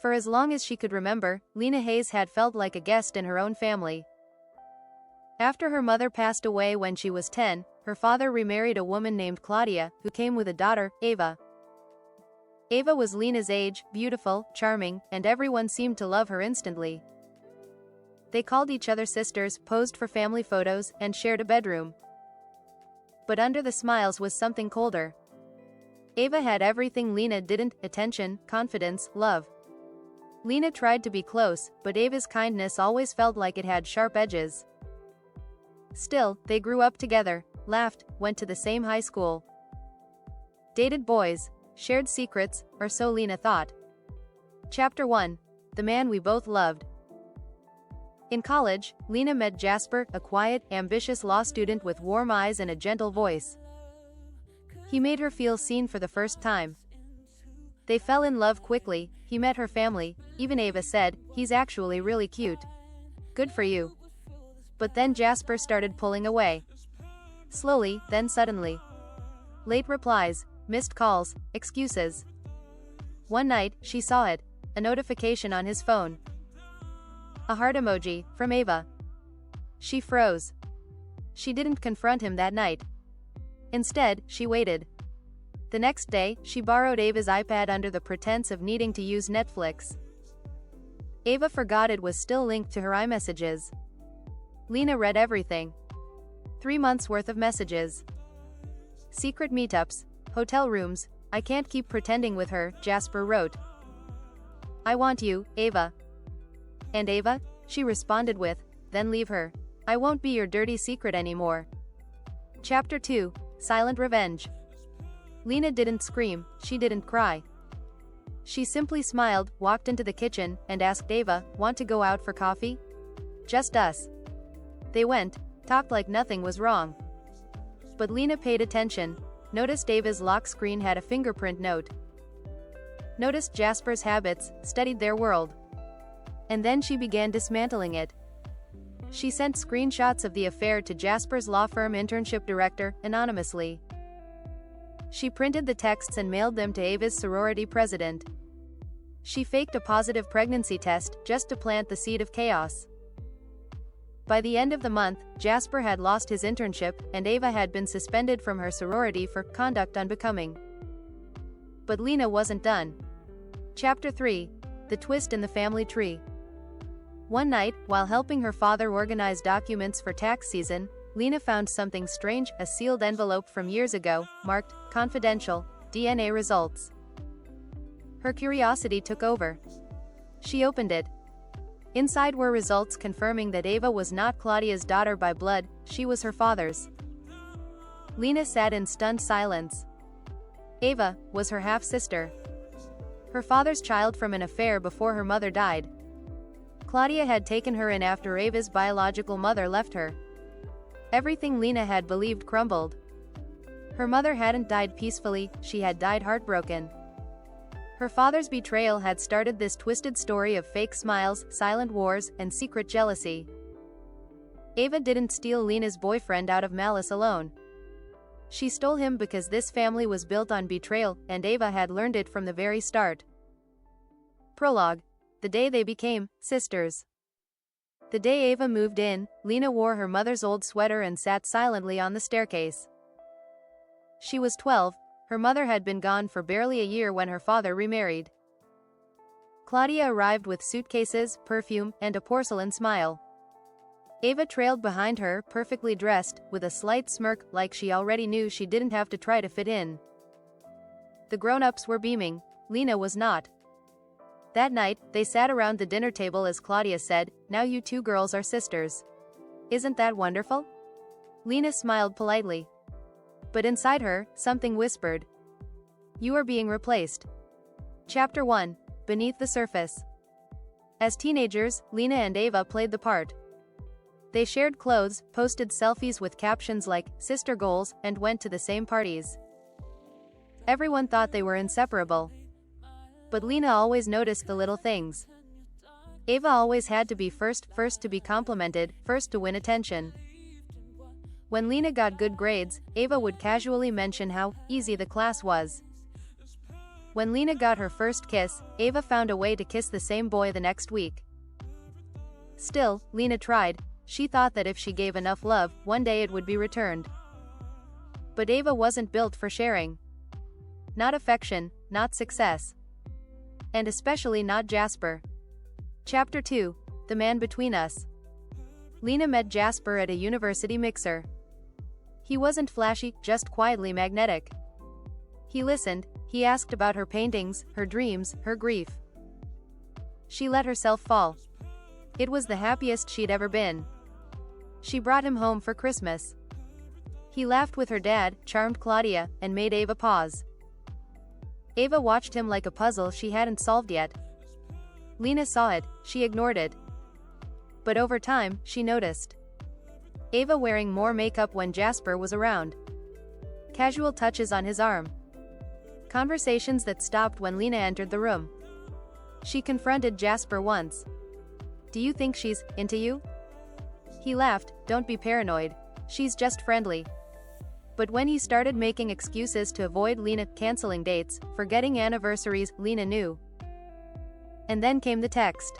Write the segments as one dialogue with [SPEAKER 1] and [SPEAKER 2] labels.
[SPEAKER 1] For as long as she could remember, Lena Hayes had felt like a guest in her own family. After her mother passed away when she was 10, her father remarried a woman named Claudia, who came with a daughter, Ava. Ava was Lena's age, beautiful, charming, and everyone seemed to love her instantly. They called each other sisters, posed for family photos, and shared a bedroom. But under the smiles was something colder. Ava had everything Lena didn't: attention, confidence, love. Lena tried to be close, but Ava's kindness always felt like it had sharp edges. Still, they grew up together, laughed, went to the same high school, dated boys, shared secrets, or so Lena thought. Chapter 1. The Man We Both Loved. In college, Lena met Jasper, a quiet, ambitious law student with warm eyes and a gentle voice. He made her feel seen for the first time. They fell in love quickly. He met her family. Even Ava said, "He's actually really cute." Good for you. But then Jasper started pulling away. Slowly, then suddenly. Late replies, missed calls, excuses. One night, she saw it, a notification on his phone. A heart emoji, from Ava. She froze. She didn't confront him that night. Instead, she waited. The next day, she borrowed Ava's iPad under the pretense of needing to use Netflix. Ava forgot it was still linked to her iMessages. Lena read everything. 3 months worth of messages. Secret meetups, hotel rooms. "I can't keep pretending with her," Jasper wrote. "I want you, Ava." "And Ava?" she responded with, "Then leave her. I won't be your dirty secret anymore." Chapter 2. Silent Revenge. Lena didn't scream, she didn't cry. She simply smiled, walked into the kitchen, and asked Ava, "Want to go out for coffee?" "Just us." They went, talked like nothing was wrong. But Lena paid attention, noticed Ava's lock screen had a fingerprint note. Noticed Jasper's habits, studied their world. And then she began dismantling it. She sent screenshots of the affair to Jasper's law firm internship director, anonymously. She printed the texts and mailed them to Ava's sorority president. She faked a positive pregnancy test, just to plant the seed of chaos. By the end of the month, Jasper had lost his internship, and Ava had been suspended from her sorority for conduct unbecoming. But Lena wasn't done. Chapter 3. The Twist in the Family Tree. One night, while helping her father organize documents for tax season, Lena found something strange: a sealed envelope from years ago, marked, "Confidential, DNA results." Her curiosity took over. She opened it. Inside were results confirming that Ava was not Claudia's daughter by blood, she was her father's. Lena sat in stunned silence. Ava was her half-sister. Her father's child from an affair before her mother died. Claudia had taken her in after Ava's biological mother left her. Everything Lena had believed crumbled. Her mother hadn't died peacefully, she had died heartbroken. Her father's betrayal had started this twisted story of fake smiles, silent wars, and secret jealousy. Ava didn't steal Lena's boyfriend out of malice alone. She stole him because this family was built on betrayal, and Ava had learned it from the very start. Prologue. The day they became sisters. The day Ava moved in, Lena wore her mother's old sweater and sat silently on the staircase. She was 12. Her mother had been gone for barely a year when her father remarried. Claudia arrived with suitcases, perfume, and a porcelain smile. Ava trailed behind her, perfectly dressed, with a slight smirk, like she already knew she didn't have to try to fit in. The grown-ups were beaming. Lena was not. That night, they sat around the dinner table as Claudia said, "Now you two girls are sisters. Isn't that wonderful?" Lena smiled politely. But inside her, something whispered. "You are being replaced." Chapter 1. Beneath the Surface. As teenagers, Lena and Ava played the part. They shared clothes, posted selfies with captions like, "Sister Goals," and went to the same parties. Everyone thought they were inseparable. But Lena always noticed the little things. Ava always had to be first to be complimented, first to win attention. When Lena got good grades, Ava would casually mention how easy the class was. When Lena got her first kiss, Ava found a way to kiss the same boy the next week. Still, Lena tried. She thought that if she gave enough love, one day it would be returned. But Ava wasn't built for sharing. Not affection, not success. And especially not Jasper. Chapter 2, The Man Between Us. Lena met Jasper at a university mixer. He wasn't flashy, just quietly magnetic. He listened, he asked about her paintings, her dreams, her grief. She let herself fall. It was the happiest she'd ever been. She brought him home for Christmas. He laughed with her dad, charmed Claudia, and made Ava pause. Ava watched him like a puzzle she hadn't solved yet. Lena saw it, she ignored it. But over time, she noticed Ava wearing more makeup when Jasper was around. Casual touches on his arm. Conversations that stopped when Lena entered the room. She confronted Jasper once. "Do you think she's into you?" He laughed, "Don't be paranoid. She's just friendly." But when he started making excuses to avoid Lena, canceling dates, forgetting anniversaries, Lena knew. And then came the text.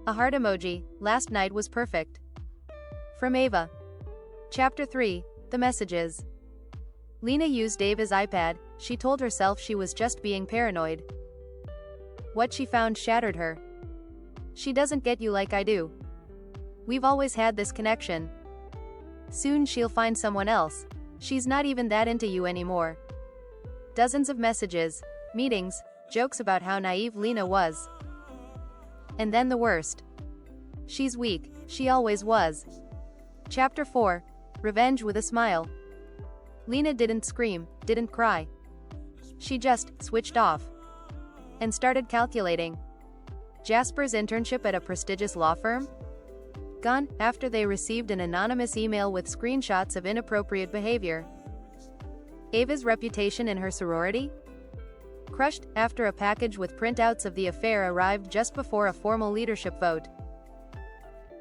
[SPEAKER 1] A heart emoji, "Last night was perfect." From Ava. Chapter 3, The Messages. Lena used Ava's iPad. She told herself she was just being paranoid. What she found shattered her. "She doesn't get you like I do. We've always had this connection. Soon she'll find someone else. She's not even that into you anymore." Dozens of messages, meetings, jokes about how naive Lena was. And then the worst. "She's weak, she always was." Chapter 4, Revenge with a Smile. Lena didn't scream, didn't cry. She just switched off. And started calculating. Jasper's internship at a prestigious law firm? Gone, after they received an anonymous email with screenshots of inappropriate behavior. Ava's reputation in her sorority? Crushed, after a package with printouts of the affair arrived just before a formal leadership vote.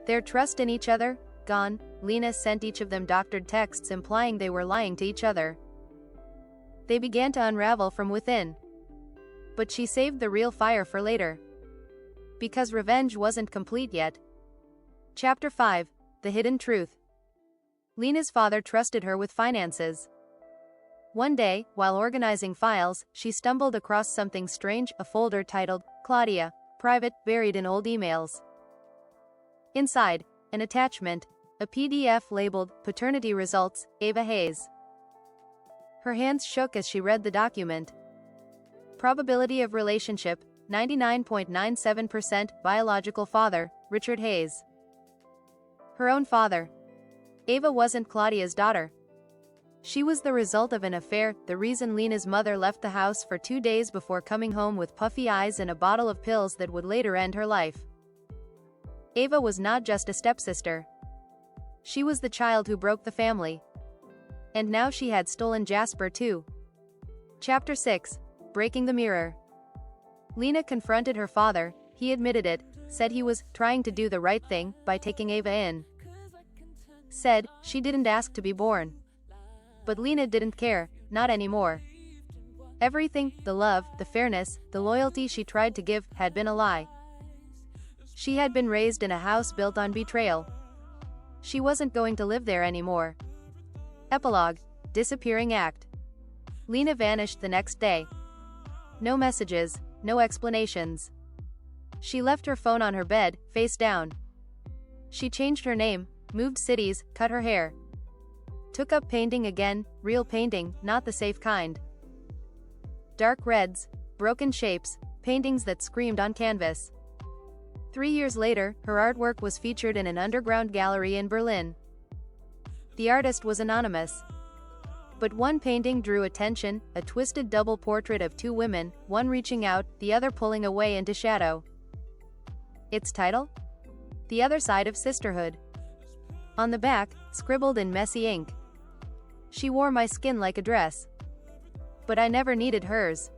[SPEAKER 1] Their trust in each other? Gone. Lena sent each of them doctored texts implying they were lying to each other. They began to unravel from within. But she saved the real fire for later. Because revenge wasn't complete yet. Chapter 5, The Hidden Truth. Lena's father trusted her with finances. One day, while organizing files, she stumbled across something strange, a folder titled, Claudia, Private, buried in old emails. Inside, an attachment, a PDF labeled, Paternity Results, Ava Hayes. Her hands shook as she read the document. Probability of relationship, 99.97%, biological father, Richard Hayes. Her own father. Ava wasn't Claudia's daughter. She was the result of an affair, the reason Lena's mother left the house for 2 days before coming home with puffy eyes and a bottle of pills that would later end her life. Ava was not just a stepsister. She was the child who broke the family. And now she had stolen Jasper too. Chapter 6, Breaking the Mirror. Lena confronted her father, he admitted it, said he was trying to do the right thing by taking Ava in. Said, she didn't ask to be born. But Lena didn't care, not anymore. Everything, the love, the fairness, the loyalty she tried to give, had been a lie. She had been raised in a house built on betrayal. She wasn't going to live there anymore. Epilogue, Disappearing Act. Lena vanished the next day. No messages, no explanations. She left her phone on her bed, face down. She changed her name, moved cities, cut her hair. Took up painting again, real painting, not the safe kind. Dark reds, broken shapes, paintings that screamed on canvas. 3 years later, her artwork was featured in an underground gallery in Berlin. The artist was anonymous. But one painting drew attention, a twisted double portrait of 2 women, one reaching out, the other pulling away into shadow. Its title? The Other Side of Sisterhood. On the back, scribbled in messy ink. She wore my skin like a dress. But I never needed hers.